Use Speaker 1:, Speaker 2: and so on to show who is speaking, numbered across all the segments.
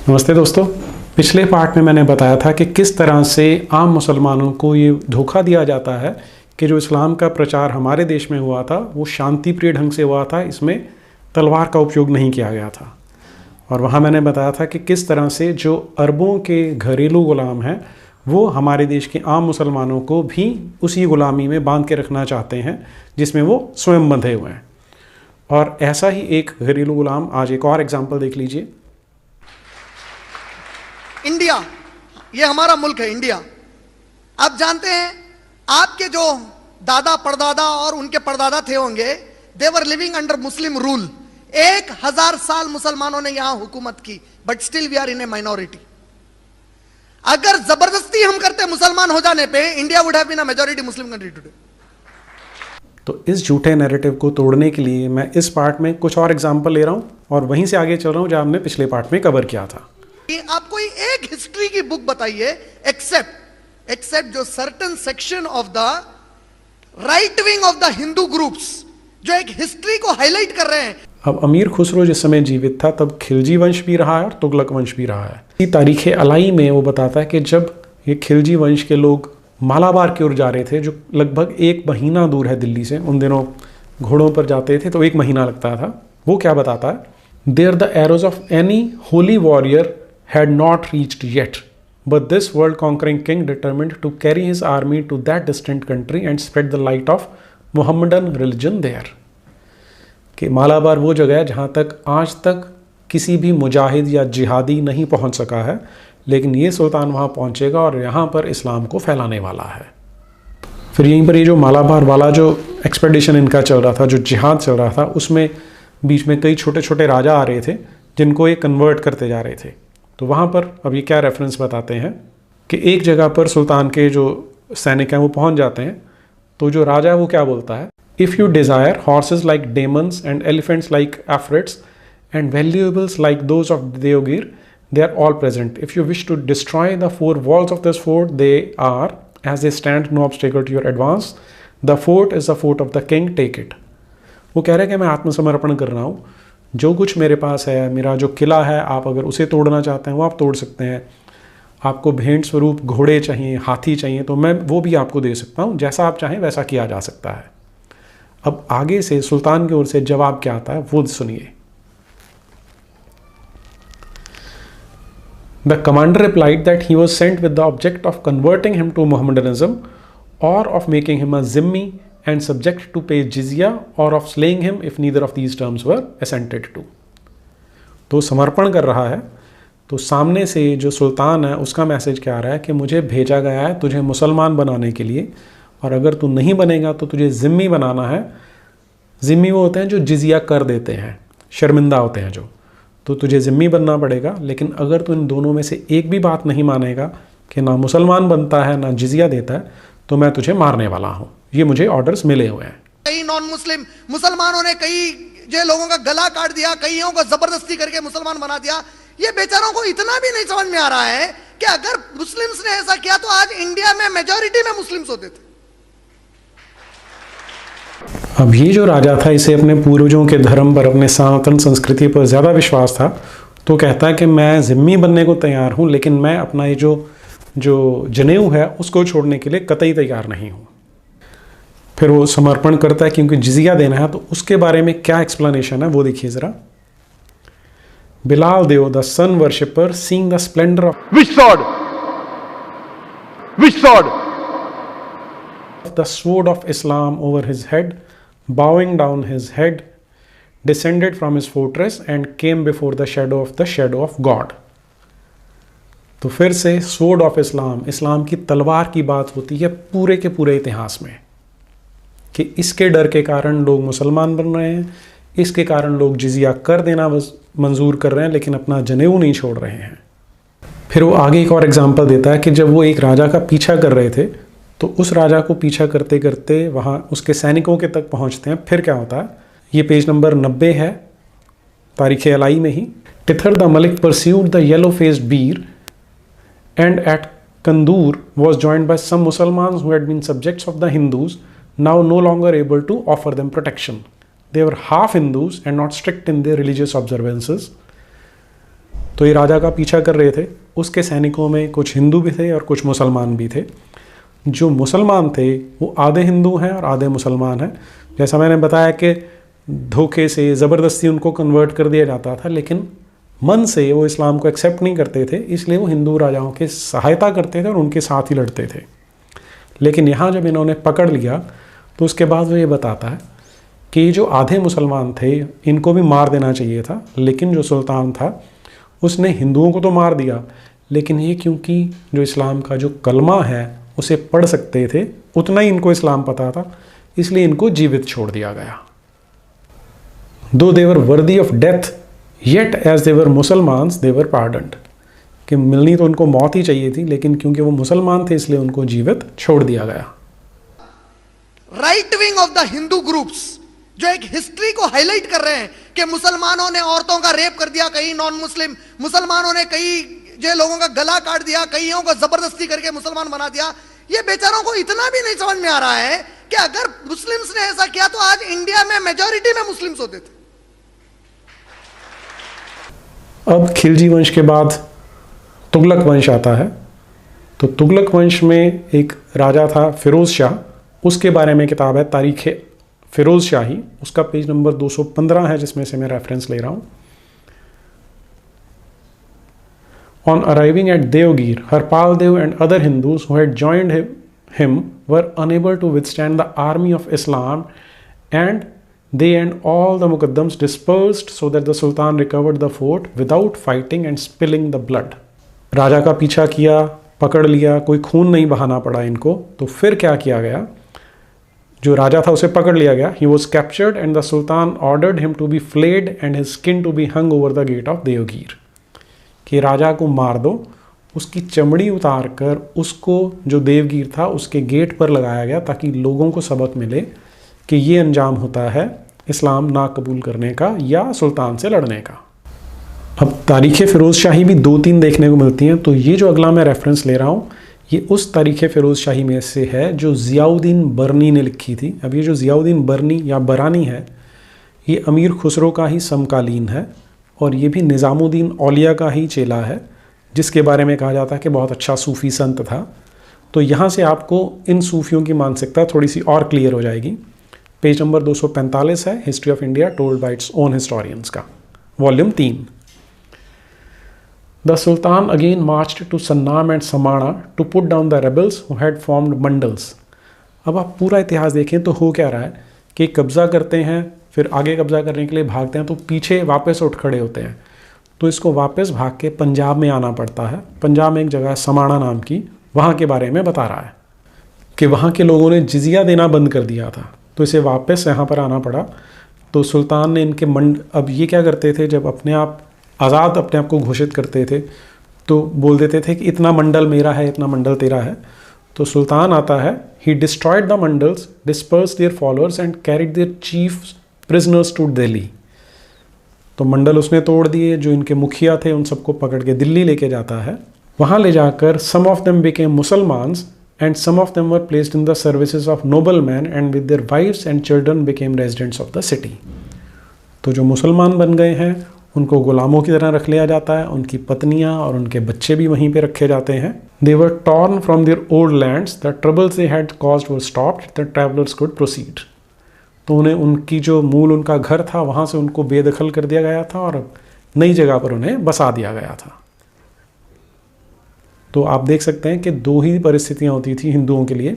Speaker 1: नमस्ते दोस्तों। पिछले पार्ट में मैंने बताया था कि किस तरह से आम मुसलमानों को ये धोखा दिया जाता है कि जो इस्लाम का प्रचार हमारे देश में हुआ था वो शांति प्रिय ढंग से हुआ था, इसमें तलवार का उपयोग नहीं किया गया था। और वहाँ मैंने बताया था कि किस तरह से जो अरबों के घरेलू गुलाम हैं वो हमारे देश के आम मुसलमानों को भी उसी गुलामी में बांध के रखना चाहते हैं जिसमें वो स्वयं बंधे हुए हैं। और ऐसा ही एक घरेलू गुलाम, आज एक और एग्जाम्पल देख लीजिए।
Speaker 2: इंडिया, ये हमारा मुल्क है इंडिया। आप जानते हैं आपके जो दादा परदादा और उनके परदादा थे होंगे, they were living under Muslim rule. 1000 साल मुसलमानों ने यहां हुकूमत की, but still we are in a minority. अगर जबरदस्ती हम करते मुसलमान हो जाने पे, India would have been a majority Muslim country today.
Speaker 1: तो इस झूठे नैरेटिव को तोड़ने के लिए मैं इस पार्ट में कुछ और एग्जाम्पल ले रहा हूं और वहीं से आगे चल रहा हूं जहां हमने पिछले पार्ट में कवर किया था।
Speaker 2: आप कोई एक हिस्ट्री की बुक बताइए एक्सेप्ट जो certain section of the right wing of the Hindu groups जो एक हिस्ट्री को हाईलाइट कर रहे हैं।
Speaker 1: अब अमीर खुसरो जिस समय जीवित था तब खिलजी वंश भी रहा है और तुगलक वंश भी रहा है। इसी तारीख अलाई में वो बताता है कि जब ये खिलजी वंश के लोग मालाबार की ओर जा रहे थे, जो लगभग 1 महीना दूर है दिल्ली से, उन दिनों घोड़ों पर जाते थे तो 1 महीना लगता था। वो क्या बताता है, there the arrows of any holy warrior had not reached yet, but this world conquering king determined to carry his army to that distant country and spread the light of Mohammedan religion there। कि मालाबार वो जगह है जहाँ तक आज तक किसी भी मुजाहिद या जिहादी नहीं पहुँच सका है, लेकिन ये सुल्तान वहाँ पहुँचेगा और यहाँ पर इस्लाम को फैलाने वाला है। फिर यहीं पर ये जो मालाबार वाला जो एक्सपेडिशन इनका चल रहा था, जो जिहाद चल रहा था, उसमें बीच में कई छोटे छोटे राजा आ रहे थे जिनको ये कन्वर्ट करते जा रहे थे। तो वहाँ पर अब ये क्या रेफरेंस बताते हैं कि एक जगह पर सुल्तान के जो सैनिक हैं वो पहुँच जाते हैं, तो जो राजा है वो क्या बोलता है, if you desire horses like demons and elephants like efreets and valuables like those of Deogir, they are all present. If you wish to destroy the 4 walls of this fort, they are as they stand no obstacle to your advance. The fort is the fort of the king, take it. वो कह रहे हैं कि मैं आत्मसमर्पण कर रहा हूँ, जो कुछ मेरे पास है, मेरा जो किला है, आप अगर उसे तोड़ना चाहते हैं वो आप तोड़ सकते हैं। आपको भेंट स्वरूप घोड़े चाहिए, हाथी चाहिए, तो मैं वो भी आपको दे सकता हूँ। जैसा आप चाहें वैसा किया जा सकता है। अब आगे से सुल्तान की ओर से जवाब क्या आता है वो सुनिए। The commander replied that he was sent with the object of converting him to Mohammedanism और ऑफ मेकिंग हिम अ जिम्मी and subject to pay jizya or of slaying him if neither of these terms were assented to। तो समर्पण कर रहा है, तो सामने से जो सुल्तान है उसका मैसेज क्या आ रहा है कि मुझे भेजा गया है तुझे मुसलमान बनाने के लिए, और अगर तू नहीं बनेगा तो तुझे ज़िम्मी बनाना है। ज़िम्मी वो होते हैं जो जिजिया कर देते हैं, शर्मिंदा होते हैं जो, तो तुझे ज़िम्मी बनना पड़ेगा। लेकिन अगर तू इन दोनों में से एक भी बात नहीं मानेगा कि ना मुसलमान बनता है ना जिजिया देता है, तो मैं तुझे मारने वाला हूँ। ये मुझे ऑर्डर्स मिले हुए हैं।
Speaker 2: कई नॉन मुस्लिम मुसलमानों ने कई जो लोगों का गला काट दिया, कईयों को जबरदस्ती करके मुसलमान बना दिया। ये बेचारों को इतना भी नहीं समझ में आ रहा है कि अगर मुस्लिम्स ने ऐसा किया तो आज इंडिया में मेजॉरिटी में मुस्लिम्स होते थे।
Speaker 1: अब ये जो राजा था, इसे अपने पूर्वजों के धर्म पर, अपने सनातन संस्कृति पर ज़्यादा विश्वास था, तो कहता है कि मैं ज़िम्मी बनने को तैयार हूँ, लेकिन मैं अपना ये जो जनेऊ है उसको छोड़ने के लिए कतई तैयार नहीं हूँ। फिर वो समर्पण करता है क्योंकि जिजिया देना है। तो उसके बारे में क्या एक्सप्लेनेशन है वो देखिए जरा। Bilal Dev, the sun worshipper, seeing the splendour of
Speaker 3: Which sword? Which sword?
Speaker 1: the sword of Islam over his head, bowing down his head, descended from his fortress and came before the shadow of God। तो फिर से sword of Islam, इस्लाम की तलवार की बात होती है पूरे के पूरे इतिहास में, कि इसके डर के कारण लोग मुसलमान बन रहे हैं, इसके कारण लोग जिजिया कर देना मंजूर कर रहे हैं, लेकिन अपना जनेऊ नहीं छोड़ रहे हैं। फिर वो आगे एक और एग्जांपल देता है कि जब वो एक राजा का पीछा कर रहे थे, तो उस राजा को पीछा करते करते वहाँ उसके सैनिकों के तक पहुँचते हैं। फिर क्या होता है, ये पेज नंबर 90 है तारीख अलाई में ही। Thither the Malik pursued the yellow faced Bir and at Kandur was joined by some Muslims who had been subjects of the Hindus, now no longer able to offer them protection। They were half Hindus and not strict in their religious observances। तो ये राजा का पीछा कर रहे थे। उसके सैनिकों में कुछ हिंदू भी थे और कुछ मुसलमान भी थे। जो मुसलमान थे वो आधे हिंदू हैं और आधे मुसलमान हैं। जैसा मैंने बताया कि धोखे से ज़बरदस्ती उनको कन्वर्ट कर दिया जाता था, लेकिन मन से वो इस्लाम को एक्सेप्ट नहीं करते थे, इसलिए वो हिंदू राजाओं की सहायता करते थे और उनके साथ ही लड़ते थे। लेकिन यहाँ जब इन्होंने पकड़ लिया तो उसके बाद वो ये बताता है कि जो आधे मुसलमान थे इनको भी मार देना चाहिए था, लेकिन जो सुल्तान था उसने हिंदुओं को तो मार दिया, लेकिन ये क्योंकि जो इस्लाम का जो कलमा है उसे पढ़ सकते थे, उतना ही इनको इस्लाम पता था, इसलिए इनको जीवित छोड़ दिया गया। दो they were worthy of death yet as they were Musalmans they were pardoned, कि मिलनी तो उनको मौत ही चाहिए थी, लेकिन क्योंकि वो मुसलमान थे इसलिए उनको जीवित छोड़ दिया गया।
Speaker 2: Right wing of the Hindu groups जो एक हिस्ट्री को हाईलाइट कर रहे हैं कि मुसलमानों ने औरतों का रेप कर दिया, कई नॉन मुस्लिम मुसलमानों ने कई जो लोगों का गला काट दिया, कईयों को जबरदस्ती करके मुसलमान बना दिया। ये बेचारों को इतना भी नहीं समझ में आ रहा है कि अगर मुस्लिम्स ने ऐसा किया तो आज इंडिया में मेजॉरिटी में मुस्लिम्स होते थे।
Speaker 1: अब खिलजी वंश के बाद तुगलक वंश आता है। तो तुगलक वंश में एक राजा था फिरोज शाह, उसके बारे में किताब है तारीख फिरोज शाही, उसका पेज नंबर 215 है जिसमें से मैं रेफरेंस ले रहा हूं। On arriving at Devgir, Harpal Dev and other Hindus who had joined him were unable to withstand the army of Islam, and they and all the Muqaddams dispersed so that the Sultan recovered the fort without fighting and spilling the blood. राजा का पीछा किया, पकड़ लिया, कोई खून नहीं बहाना पड़ा इनको। तो फिर क्या किया गया, जो राजा था उसे पकड़ लिया गया। He was captured and the Sultan ordered him to be flayed and his skin to be hung over the gate of Devgir. कि राजा को मार दो, उसकी चमड़ी उतार कर उसको जो देवगीर था उसके गेट पर लगाया गया, ताकि लोगों को सबक मिले कि ये अंजाम होता है इस्लाम ना कबूल करने का या सुल्तान से लड़ने का। अब तारीख़ फ़िरोज़ शाही भी 2-3 देखने को मिलती हैं। तो ये जो अगला मैं रेफरेंस ले रहा हूँ ये उस तारीख़ फ़िरोज़ शाही में से है जो ज़ियाउद्दीन बरनी ने लिखी थी। अब ये जो ज़ियाउद्दीन बरनी या बरानी है ये अमीर खुसरो का ही समकालीन है और ये भी निज़ामुद्दीन औलिया का ही चेला है, जिसके बारे में कहा जाता है कि बहुत अच्छा सूफ़ी संत था। तो यहाँ से आपको इन सूफ़ियों की मानसिकता थोड़ी सी और क्लियर हो जाएगी। पेज नंबर 245 है, history of India told by its own historians का, volume 3। The sultan again marched to Sunnam and Samana to put down the rebels who had formed mandals. अब आप पूरा इतिहास देखें तो हो क्या रहा है कि कब्ज़ा करते हैं, फिर आगे कब्ज़ा करने के लिए भागते हैं, तो पीछे वापस उठ खड़े होते हैं। तो इसको वापस भाग के पंजाब में आना पड़ता है। पंजाब में एक जगह है समाणा नाम की, वहाँ के बारे में बता रहा है कि वहाँ के लोगों ने जिजिया देना बंद कर दिया था, तो इसे वापस यहाँ पर आना पड़ा। तो सुल्तान ने इनके अब ये क्या करते थे, जब अपने आप आज़ाद अपने आप को घोषित करते थे तो बोल देते थे कि इतना मंडल मेरा है, इतना मंडल तेरा है। तो सुल्तान आता है, he destroyed the mandals, dispersed their followers and carried their chief prisoners to Delhi. तो मंडल उसने तोड़ दिए, जो इनके मुखिया थे उन सबको पकड़ के दिल्ली लेके जाता है। वहाँ ले जाकर some of them became Musalmans and some of them were placed in the services of noble man and with their wives and children became residents of the city. तो जो मुसलमान बन गए हैं उनको गुलामों की तरह रख लिया जाता है, उनकी पत्नियां और उनके बच्चे भी वहीं पे रखे जाते हैं। They were torn from their old lands, the troubles they had caused were stopped, the travellers could proceed. तो उन्हें उनकी जो मूल उनका घर था वहाँ से उनको बेदखल कर दिया गया था और नई जगह पर उन्हें बसा दिया गया था। तो आप देख सकते हैं कि दो ही परिस्थितियाँ होती थी हिंदुओं के लिए,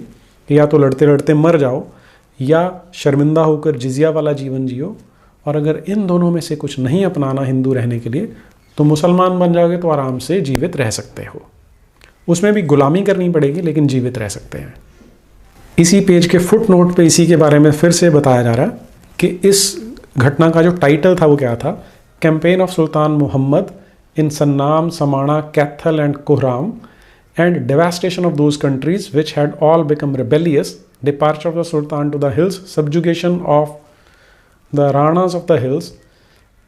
Speaker 1: कि या तो लड़ते लड़ते मर जाओ या शर्मिंदा होकर जिजिया वाला जीवन जियो, और अगर इन दोनों में से कुछ नहीं अपनाना हिंदू रहने के लिए तो मुसलमान बन जाओगे तो आराम से जीवित रह सकते हो। उसमें भी गुलामी करनी पड़ेगी लेकिन जीवित रह सकते हैं। इसी पेज के फुट नोट पे इसी के बारे में फिर से बताया जा रहा है कि इस घटना का जो टाइटल था वो क्या था, campaign of sultan Muhammad in Sunnam, Samana, Kaithal and Kohram and devastation of those countries which had all become rebellious, departure of the sultan to the hills, subjugation of the Ranas of the hills,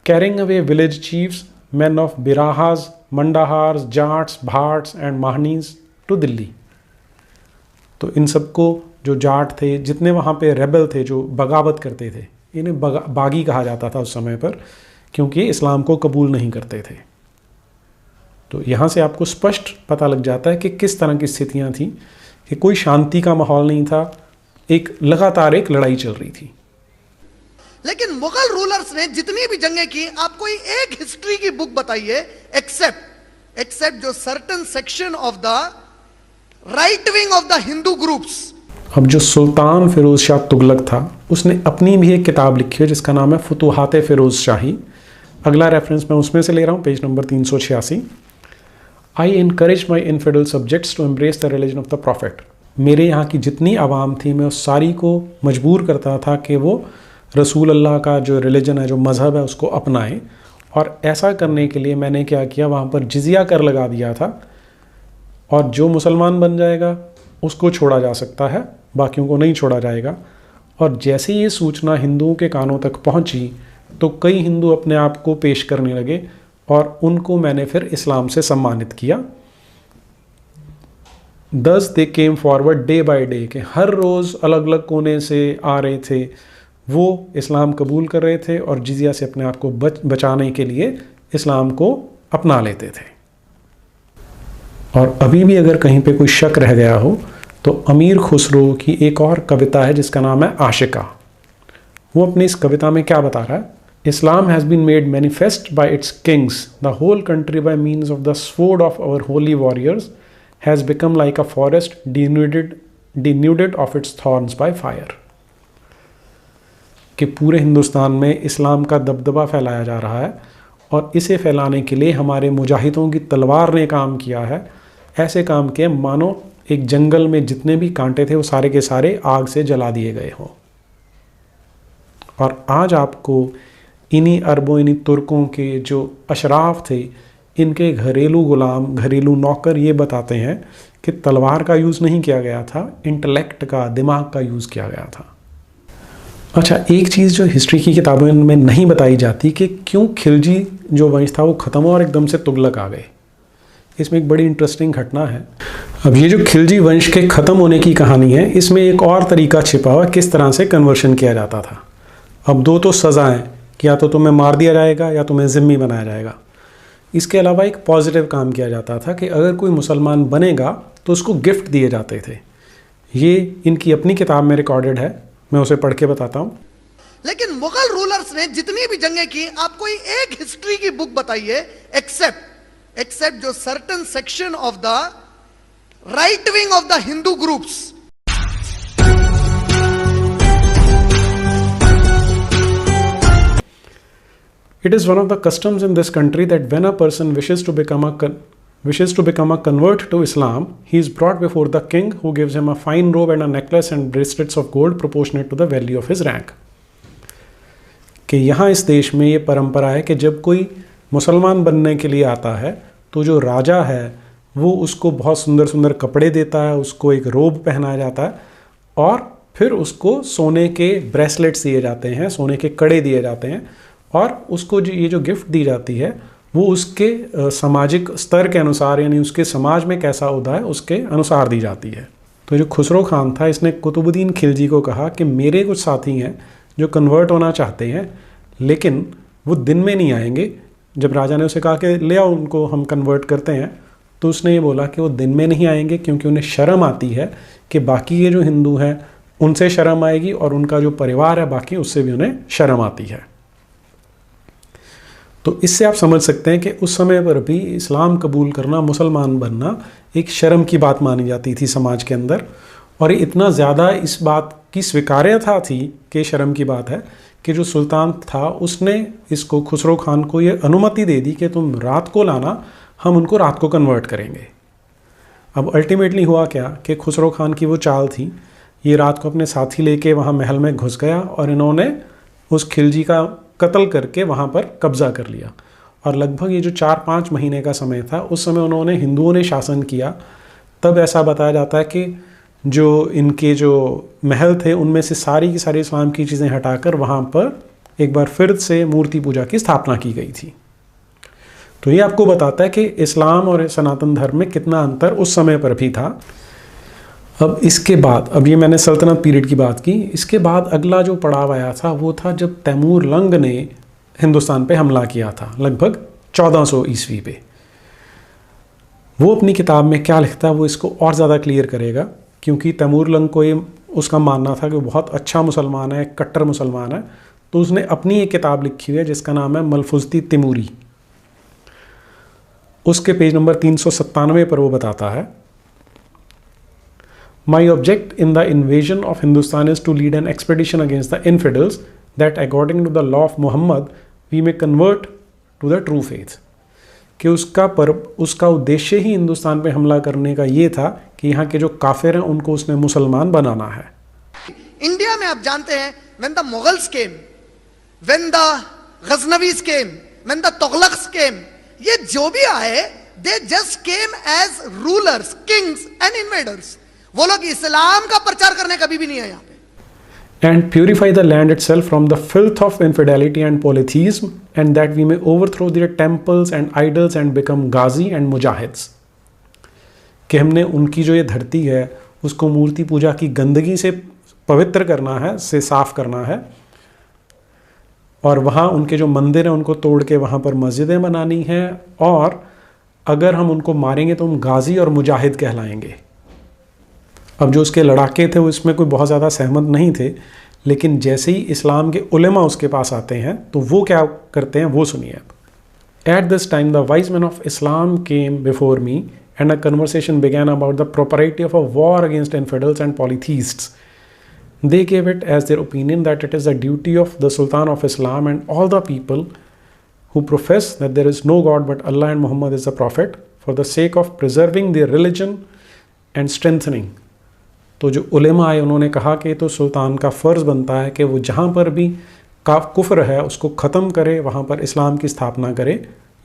Speaker 1: carrying away village chiefs, men of Birahas, Mandahars, Jats, Bhats and Mahnis to Delhi. तो इन सबको जो जाट थे, जितने वहाँ पे rebel थे जो बगावत करते थे, इन्हें बागी कहा जाता था उस समय पर, क्योंकि इस्लाम को कबूल नहीं करते थे। तो यहाँ से आपको स्पष्ट पता लग जाता है कि किस तरह की स्थितियाँ थी, कि कोई शांति का माहौल नहीं था, एक लगातार एक लड़ाई चल रही थी।
Speaker 2: लेकिन मुगल रूलर्स ने जितनी भी जंगें की, आप कोई एक हिस्ट्री की बुक बताइए एक्सेप्ट जो certain section of the right wing of the Hindu groups.
Speaker 1: अब जो सुल्तान फिरोज शाह तुगलक था, उसने अपनी भी एक किताब लिखी है जिसका नाम है फुतुहात फिरोज शाही। अगला रेफरेंस मैं उसमें से ले रहा हूँ, page number 386। I encourage my infidel subjects to embrace the religion of the prophet. मेरे यहाँ की जितनी आवाम थी, मैं उस सारी को मजबूर करता था कि वो रसूल अल्लाह का जो रिलीजन है, जो मज़हब है, उसको अपनाएं। और ऐसा करने के लिए मैंने क्या किया, वहाँ पर जिजिया कर लगा दिया था, और जो मुसलमान बन जाएगा उसको छोड़ा जा सकता है, बाकियों को नहीं छोड़ा जाएगा। और जैसे ये सूचना हिंदुओं के कानों तक पहुँची तो कई हिंदू अपने आप को पेश करने लगे, और उनको मैंने फिर इस्लाम से सम्मानित किया। Thus they came forward day by day, कि हर रोज़ अलग अलग कोने से आ रहे थे, वो इस्लाम कबूल कर रहे थे और जिजिया से अपने आप को बचाने के लिए इस्लाम को अपना लेते थे। और अभी भी अगर कहीं पे कोई शक रह गया हो तो अमीर खुसरो की एक और कविता है जिसका नाम है आशिका। वो अपनी इस कविता में क्या बता रहा है, Islam has been made manifest by its kings, the whole country by means of the sword of our holy warriors has become like a forest denuded of its thorns by fire. कि पूरे हिंदुस्तान में इस्लाम का दबदबा फैलाया जा रहा है, और इसे फैलाने के लिए हमारे मुजाहिदों की तलवार ने काम किया है। ऐसे काम किए मानो एक जंगल में जितने भी कांटे थे वो सारे के सारे आग से जला दिए गए हों। और आज आपको इन्हीं अरबों, इन्हीं तुर्कों के जो अशराफ थे, इनके घरेलू गुलाम, घरेलू नौकर ये बताते हैं कि तलवार का यूज़ नहीं किया गया था, इंटेलेक्ट का, दिमाग का यूज़ किया गया था। अच्छा, एक चीज़ जो हिस्ट्री की किताबों में नहीं बताई जाती कि क्यों खिलजी जो वंश था वो ख़त्म हुआ और एकदम से तुगलक आ गए। इसमें एक बड़ी इंटरेस्टिंग घटना है। अब ये जो खिलजी वंश के ख़त्म होने की कहानी है, इसमें एक और तरीका छिपा हुआ, किस तरह से कन्वर्शन किया जाता था। अब दो तो सज़ाएँ, कि या तो तुम्हें मार दिया जाएगा या तुम्हें ज़िम्मी बनाया जाएगा। इसके अलावा एक पॉजिटिव काम किया जाता था कि अगर कोई मुसलमान बनेगा तो उसको गिफ्ट दिए जाते थे। ये इनकी अपनी किताब में रिकॉर्डेड है, मैं उसे पढ़ के बताता हूँ।
Speaker 2: लेकिन मुगल रूलर्स ने जितनी भी जंगें की, आप कोई एक हिस्ट्री की बुक बताइए एक्सेप्ट जो certain section of the right wing of the Hindu groups.
Speaker 1: It is one of the customs in this country that when a person wishes to become a convert to Islam, he is brought before the king, who gives him a fine robe and a necklace and bracelets of gold proportionate to the value of his rank. कि यहाँ इस देश में ये परंपरा है कि जब कोई मुसलमान बनने के लिए आता है तो जो राजा है वो उसको बहुत सुंदर सुंदर कपड़े देता है, उसको एक रोब पहनाया जाता है, और फिर उसको सोने के ब्रेसलेट्स दिए जाते हैं, सोने के कड़े दिए जाते हैं, और उसको ये जो गिफ्ट दी जाती है वो उसके सामाजिक स्तर के अनुसार, यानी उसके समाज में कैसा ओहदा है उसके अनुसार दी जाती है। तो जो खुसरो खान था, इसने कुतुबुद्दीन खिलजी को कहा कि मेरे कुछ साथी हैं जो कन्वर्ट होना चाहते हैं, लेकिन वो दिन में नहीं आएंगे। जब राजा ने उसे कहा कि ले आओ उनको, हम कन्वर्ट करते हैं, तो उसने ये बोला कि वो दिन में नहीं आएंगे क्योंकि उन्हें शर्म आती है कि बाकी ये जो हिंदू हैं उनसे शर्म आएगी, और उनका जो परिवार है बाकी, उससे भी उन्हें शर्म आती है। तो इससे आप समझ सकते हैं कि उस समय पर भी इस्लाम कबूल करना, मुसलमान बनना एक शर्म की बात मानी जाती थी समाज के अंदर। और ये इतना ज़्यादा इस बात की स्वीकार्यता थी कि शर्म की बात है कि जो सुल्तान था उसने इसको, खुसरो खान को ये अनुमति दे दी कि तुम रात को लाना, हम उनको रात को कन्वर्ट करेंगे। अब अल्टीमेटली हुआ क्या कि खुसरो खान की वो चाल थी, ये रात को अपने साथी लेके वहाँ महल में घुस गया और इन्होंने उस खिलजी का कत्ल करके वहाँ पर कब्ज़ा कर लिया। और लगभग ये जो 4-5 महीने का समय था, उस समय उन्होंने, हिंदुओं ने शासन किया। तब ऐसा बताया जाता है कि जो इनके जो महल थे उनमें से सारी की सारी इस्लाम की चीज़ें हटाकर वहाँ पर एक बार फिर से मूर्ति पूजा की स्थापना की गई थी। तो ये आपको बताता है कि इस्लाम और सनातन धर्म में कितना अंतर उस समय पर भी था। अब इसके बाद, अब ये मैंने सल्तनत पीरियड की बात की, इसके बाद अगला जो पड़ाव आया था वो था जब तैमूर लंग ने हिंदुस्तान पे हमला किया था, लगभग 1400 ईस्वी पे। वो अपनी किताब में क्या लिखता है वो इसको और ज़्यादा क्लियर करेगा, क्योंकि तैमूरलंग को ये उसका मानना था कि वो बहुत अच्छा मुसलमान है, कट्टर मुसलमान है। तो उसने अपनी एक किताब लिखी हुई है जिसका नाम है मलफुजती तिमूरी। उसके पेज नंबर 397 पर वो बताता है, my object in the invasion of Hindustan is to lead an expedition against the infidels that according to the law of Mohammed we may convert to the true faith. कि उसका उद्देश्य ही हिंदुस्तान पे हमला करने का ये था कि यहाँ के जो काफिर हैं उनको उसने मुसलमान बनाना है।
Speaker 2: इंडिया में आप जानते हैं, when the Mughals came, when the Ghaznavis came, when the Tughlaqs came, ये जो भी आए, they just came as rulers, kings and invaders. वो लोग इस्लाम का प्रचार करने कभी भी नहीं आए यहाँ पे।
Speaker 1: And purify the land itself from the filth of infidelity and polytheism, and that we may overthrow their temples and idols and become ghazi and mujahids. कि हमने उनकी जो ये धरती है उसको मूर्ति पूजा की गंदगी से पवित्र करना है, से साफ करना है, और वहाँ उनके जो मंदिर हैं उनको तोड़ के वहाँ पर मस्जिदें बनानी हैं, और अगर हम उनको मारेंगे तो हम गाजी और मुजाहिद कहलाएंगे। अब जो उसके लड़ाके थे वो इसमें कोई बहुत ज़्यादा सहमत नहीं थे, लेकिन जैसे ही इस्लाम के उलेमा उसके पास आते हैं तो वो क्या करते हैं वो सुनिए अब। At this time the wise man of Islam came before me and a conversation began about the propriety of a war against infidels and polytheists. They gave it as their opinion that it is the duty of the Sultan of Islam and all the people who profess that there is no God but Allah and Muhammad is the Prophet, for the sake of preserving their religion and strengthening. तो जो उलेमा आए उन्होंने कहा कि तो सुल्तान का फ़र्ज़ बनता है कि वो जहाँ पर भी कुफ्र है उसको ख़त्म करे, वहाँ पर इस्लाम की स्थापना करे।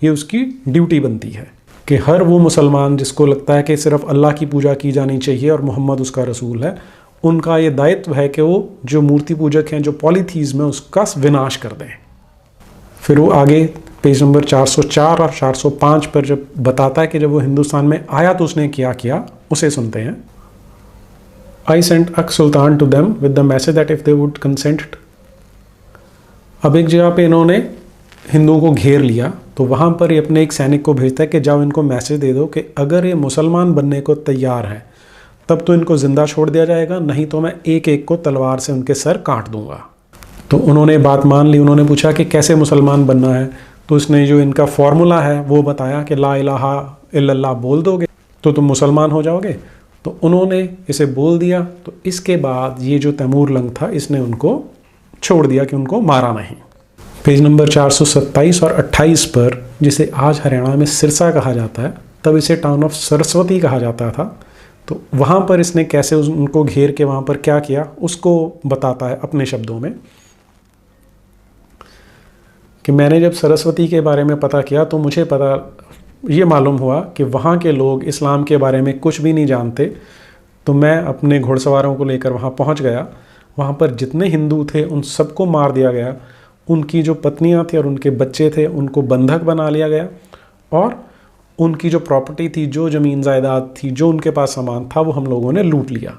Speaker 1: ये उसकी ड्यूटी बनती है कि हर वो मुसलमान जिसको लगता है कि सिर्फ अल्लाह की पूजा की जानी चाहिए और मोहम्मद उसका रसूल है, उनका ये दायित्व है कि वो जो मूर्ति पूजक हैं, जो पॉलीथीज़्म है, उसका विनाश कर दें। फिर वो आगे पेज नंबर 404 और 405 पर जब बताता है कि जब वो हिंदुस्तान में आया तो उसने क्या किया, उसे सुनते हैं। I sent Aq Sultan to them with the message that if they would consent. अब एक जगह पे इन्होंने हिंदुओं को घेर लिया, तो वहाँ पर ये अपने एक सैनिक को भेजता है कि जाओ इनको मैसेज दे दो कि अगर ये मुसलमान बनने को तैयार हैं तब तो इनको ज़िंदा छोड़ दिया जाएगा, नहीं तो मैं एक एक को तलवार से उनके सर काट दूंगा। तो उन्होंने बात मान ली। उन्होंने पूछा कि कैसे मुसलमान बनना है, तो उसने जो इनका फॉर्मूला है वो बताया कि ला इलाहा इल्लल्लाह बोल दोगे तो तुम मुसलमान हो जाओगे। तो उन्होंने इसे बोल दिया। तो इसके बाद ये जो तैमूरलंग था इसने उनको छोड़ दिया कि उनको मारा नहीं। पेज नंबर 427 और 28 पर, जिसे आज हरियाणा में सिरसा कहा जाता है, तब इसे टाउन ऑफ सरस्वती कहा जाता था, तो वहाँ पर इसने कैसे उनको घेर के वहाँ पर क्या किया उसको बताता है अपने शब्दों में कि मैंने जब सरस्वती के बारे में पता किया तो मुझे ये मालूम हुआ कि वहाँ के लोग इस्लाम के बारे में कुछ भी नहीं जानते। तो मैं अपने घुड़सवारों को लेकर वहाँ पहुँच गया। वहाँ पर जितने हिंदू थे उन सबको मार दिया गया। उनकी जो पत्नियाँ थी और उनके बच्चे थे उनको बंधक बना लिया गया, और उनकी जो प्रॉपर्टी थी, जो ज़मीन जायदाद थी, जो उनके पास सामान था, वो हम लोगों ने लूट लिया।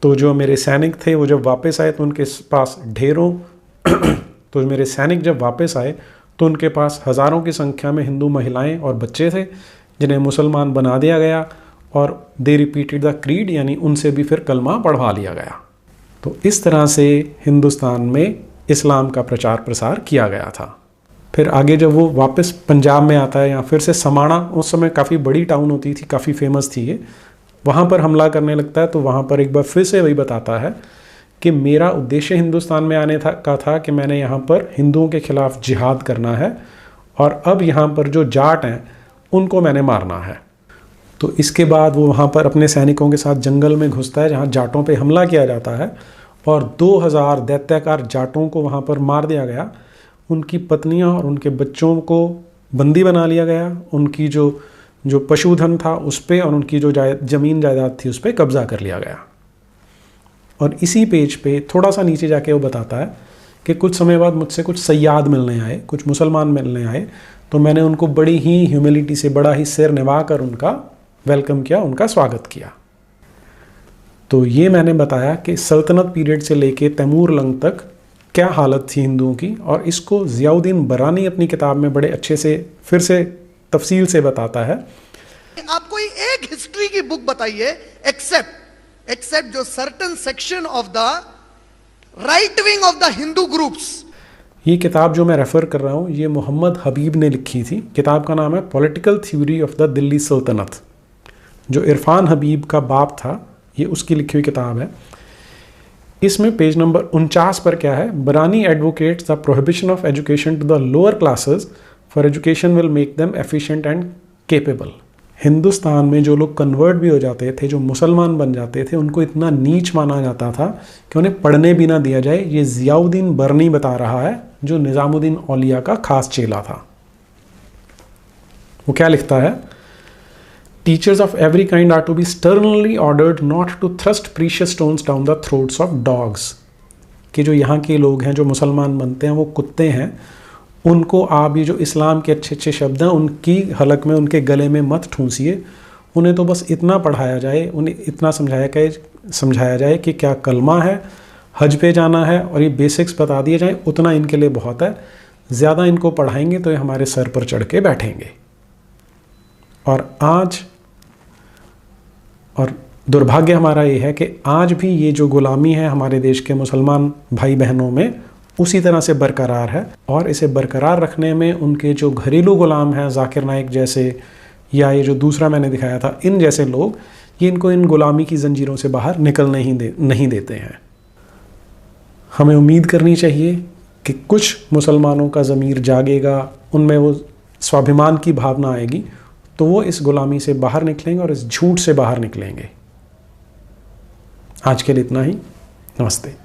Speaker 1: तो जो मेरे सैनिक थे वो जब वापस आए तो उनके पास ढेरों तो मेरे सैनिक जब वापस आए तो उनके पास हज़ारों की संख्या में हिंदू महिलाएं और बच्चे थे जिन्हें मुसलमान बना दिया गया, और दे रिपीटेड द क्रीड, यानी उनसे भी फिर कलमा पढ़वा लिया गया। तो इस तरह से हिंदुस्तान में इस्लाम का प्रचार प्रसार किया गया था। फिर आगे जब वो वापस पंजाब में आता है, या फिर से समाणा, उस समय काफ़ी बड़ी टाउन होती थी, काफ़ी फेमस थी ये, वहाँ पर हमला करने लगता है। तो वहाँ पर एक बार फिर से वही बताता है कि मेरा उद्देश्य हिंदुस्तान में आने का था कि मैंने यहाँ पर हिंदुओं के खिलाफ जिहाद करना है, और अब यहाँ पर जो जाट हैं उनको मैंने मारना है। तो इसके बाद वो वहाँ पर अपने सैनिकों के साथ जंगल में घुसता है जहाँ जाटों पे हमला किया जाता है, और 2000 दैत्याकार जाटों को वहाँ पर मार दिया गया। उनकी पत्नियाँ और उनके बच्चों को बंदी बना लिया गया। उनकी जो पशुधन था उस पर, और उनकी जो ज़मीन जायदाद थी उस पर कब्ज़ा कर लिया गया। और इसी पेज पे थोड़ा सा नीचे जाके वो बताता है कि कुछ समय बाद मुझसे कुछ सयाद मिलने आए, कुछ मुसलमान मिलने आए, तो मैंने उनको बड़ी ही ह्यूमिलिटी से, बड़ा ही सिर निभा कर उनका वेलकम किया, उनका स्वागत किया। तो ये मैंने बताया कि सल्तनत पीरियड से लेके तैमूरलंग तक क्या हालत थी हिंदुओं की, और इसको ज़ियाउद्दीन बरानी अपनी किताब में बड़े अच्छे से फिर से तफसील से बताता है
Speaker 2: आप कोई एक हिस्ट्री की बुक बताइए एक्सेप्ट जो certain section of the right wing of the Hindu groups.
Speaker 1: ये किताब जो मैं रेफ़र कर रहा हूँ ये मोहम्मद हबीब ने लिखी थी। किताब का नाम है political theory of the Delhi सल्तनत। जो इरफान हबीब का बाप था ये उसकी लिखी हुई किताब है। इसमें पेज नंबर 49 पर क्या है, Barani advocates the prohibition of education to the lower classes for education will make them efficient and capable. Hindustan में जो लोग कन्वर्ट भी हो जाते थे, जो मुसलमान बन जाते थे, उनको इतना नीच माना जाता था कि उन्हें पढ़ने भी ना दिया जाए। ये ज़ियाउद्दीन बरनी बता रहा है जो निज़ामुद्दीन औलिया का खास चेला था। वो क्या लिखता है, teachers of every kind are to be sternly ordered not to thrust precious stones down the throats of dogs. कि जो यहाँ के लोग हैं जो मुसलमान बनते हैं वो कुत्ते हैं, उनको आप ये जो इस्लाम के अच्छे अच्छे शब्द हैं उनकी हलक में उनके गले में मत ठूंसिए। उन्हें तो बस इतना पढ़ाया जाए, उन्हें इतना समझाया जाए कि क्या कलमा है, हज पे जाना है और ये बेसिक्स बता दिए जाएं, उतना इनके लिए बहुत है। ज़्यादा इनको पढ़ाएंगे तो ये हमारे सर पर चढ़ के बैठेंगे। और दुर्भाग्य हमारा ये है कि आज भी ये जो गुलामी है हमारे देश के मुसलमान भाई बहनों में उसी तरह से बरकरार है। और इसे बरकरार रखने में उनके जो घरेलू गुलाम हैं जाकिर नाइक जैसे, या ये जो दूसरा मैंने दिखाया था, इन जैसे लोग, ये इनको इन गुलामी की जंजीरों से बाहर निकलने ही नहीं देते हैं। हमें उम्मीद करनी चाहिए कि कुछ मुसलमानों का ज़मीर जागेगा, उनमें वो स्वाभिमान की भावना आएगी, तो वो इस गुलामी से बाहर निकलेंगे और इस झूठ से बाहर निकलेंगे। आज के लिए इतना ही। नमस्ते।